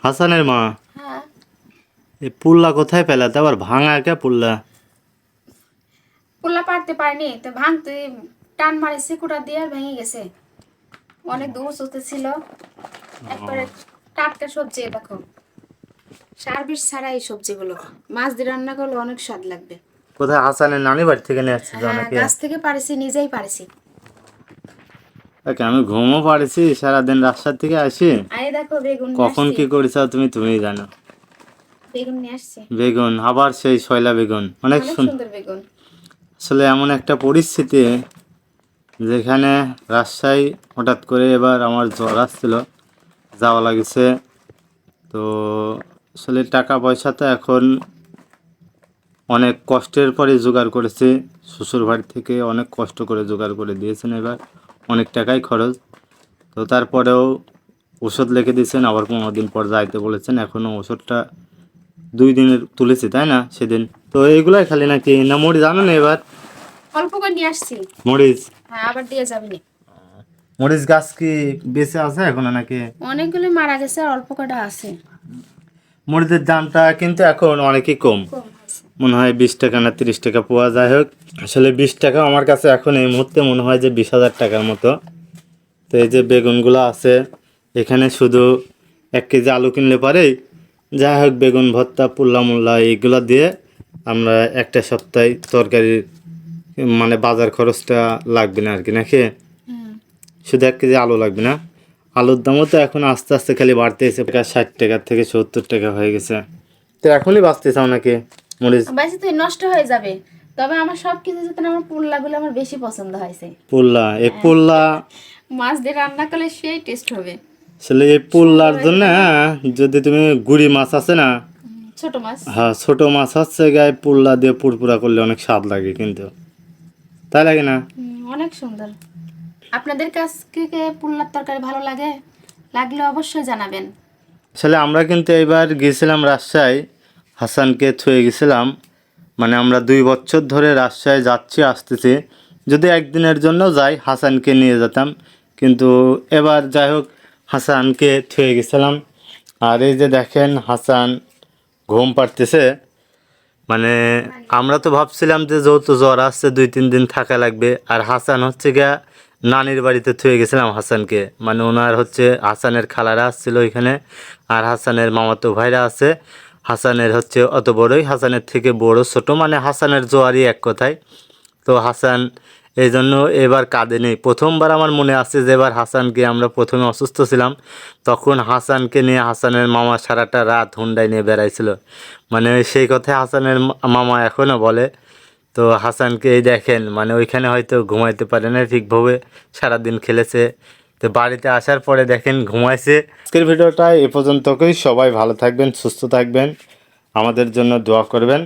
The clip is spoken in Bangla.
হাসানের মা। হ্যাঁ, এই পুল্লা কোথায় পেলাতে আবার ভাঙা কে পুল্লা? পোলা পারতে পারিনি তো ভাঙতে টান মারিছে কুটা দিয়ে আর ভেঙে গেছে। অনেক দূর সুস্থ ছিল। একবারে টাটকা সবজি দেখো, সার বিষ ছাড়া এই সবজিগুলো মাছ দিয়ে রান্না করলে অনেক স্বাদ লাগবে। কোথায় হাসানের নানি বাড়ি থেকে নিয়ে আসছে তো হ্যাঁ, নাকি? গাছ থেকে পারিছি, নিজেই পারিছি। ওকে, আমি ঘুমও পাড়েছি সারাদিন, রাস্তার থেকে আসি। আরে দেখো বেগুন নিয়ে কখন আসছি, কি করেছ তুমি জানো। বেগুন নিয়ে আসছি, বেগুন, আবার সেই শৈলা বেগুন, অনেক অনেক সুন্দর বেগুন। আসলে এমন একটা পরিস্থিতি যেখানে রাজশাহী হঠাৎ করে এবার আমার জ্বর আসছিল, যাওয়া লাগছে। তো আসলে টাকা পয়সা তো এখন অনেক কষ্টের পরে জোগাড় করেছি, শ্বশুর বাড়ি থেকে অনেক কষ্ট করে জোগাড় করে দিয়েছেন, এবার অনেক টাকাই খরচ। তো তারপরেও ওষুধ লিখে দিয়েছেন, আবার 15 দিন পর যাইতে বলেছেন। এখনও ওষুধটা 2 দিনের তুলেছি, তাই না সেদিন? তো এইগুলাই খালি নাকি না মরিচ জানো না এবার? অল্প করে নিয়ে আসছি। মরিচ, হ্যাঁ, আবার দিয়ে যাবি না। মরিচ গাছ কি বেঁচে আছে এখনো নাকি? অনেকগুলো মারা গেছে আর অল্প কটা আছে। মরিচের দামটা কিন্তু এখন অনেকই কম, কম আছে। মনে হয় 20 টাকা না 30 টাকা পাওয়া যায়। হোক, আসলে 20 টাকা আমার কাছে এখন এই মুহূর্তে মনে হয় যে 20,000 টাকার মতো। তো এই যে বেগুনগুলো আছে এখানে, শুধু 1 কেজি আলু কিনলে পারেই যাই হোক বেগুন ভর্তা পুল্লা মুল্লা এইগুলো দিয়ে আমরা একটা সপ্তাহে তরকারির মানে বাজার খরচটা লাগবে না আর কি, নাকি? হুম, শুধু 1 কেজি আলু লাগবে না। আলুর দামও তো এখন আস্তে আস্তে খালি বাড়তেছে, প্রায় 60 টাকা থেকে 70 টাকা হয়ে গেছে। তো এখনই বাঁচতে চাও নাকি মরিচ? বেশি তো নষ্ট হয়ে যাবে। তবে আমার সব কিছু যেতে আমার পুল্লাগুলো আমার বেশি পছন্দ হয়েছে। পুল্লা, এই পুল্লা মাছ দিয়ে রান্না করলে সেই টেস্ট হবে। আসলে এই পুল্লার জন্য যদি তুমি গুড়ি মাছ আছে না, ছোট মাছ। হ্যাঁ ছোট মাছ হচ্ছে গায়ে পুল্লা দিয়ে পুরপুরা করলে অনেক স্বাদ লাগে, কিন্তু তাই লাগে না? অনেক সুন্দর। আপনাদের কাছে পুল্লার তরকারি ভালো লাগে? লাগলে অবশ্যই জানাবেন। আসলে আমরা কিন্তু এবার গিয়েছিলাম রাজশাহী, হাসানকে থুয়ে গেছিলাম। মানে আমরা 2 বছর ধরে রাজশাহী যাচ্ছি আসতেছি, যদি একদিনের জন্য যাই হাসানকে নিয়ে যেতাম, কিন্তু এবার যাই হোক হাসানকে থুয়ে গেছিলাম। আর এই যে দেখেন হাসান ঘুম পাড়তেছে। মানে আমরা তো ভাবছিলাম যে যেহেতু জ্বর আসছে 2-3 দিন থাকা লাগবে, আর হাসান হচ্ছে গিয়া নানির বাড়িতে থুয়ে গেছিলাম হাসানকে। মানে ওনার হচ্ছে হাসানের খালারা আসছিল এখানে, আর হাসানের মামাতো ভাইরা আছে। হাসানের হচ্ছে অত বড়ই, হাসানের থেকে বড় ছোট, মানে হাসানের জোয়ারি এক কথায়। তো হাসান এই জন্য এবার কাঁদেনি। প্রথমবার আমার মনে আছে যে এবার হাসানকে আমরা প্রথমে অসুস্থ ছিলাম, তখন হাসানকে নিয়ে হাসানের মামা সারাটা রাত হুন্ডাই নিয়ে বেড়াইছিল। মানে সেই কথায় হাসানের মামা এখনও বলে। তো হাসানকে এই দেখেন, মানে ওইখানে হয়তো ঘুমাইতে পারে না ঠিকভাবে, সারাদিন খেলেছে। তো বাড়িতে আসার পরে দেখেন ঘুমাইছে। আজকের ভিডিওটা এ পর্যন্তই। সবাই ভালো থাকবেন, সুস্থ থাকবেন, আমাদের জন্য দোয়া করবেন।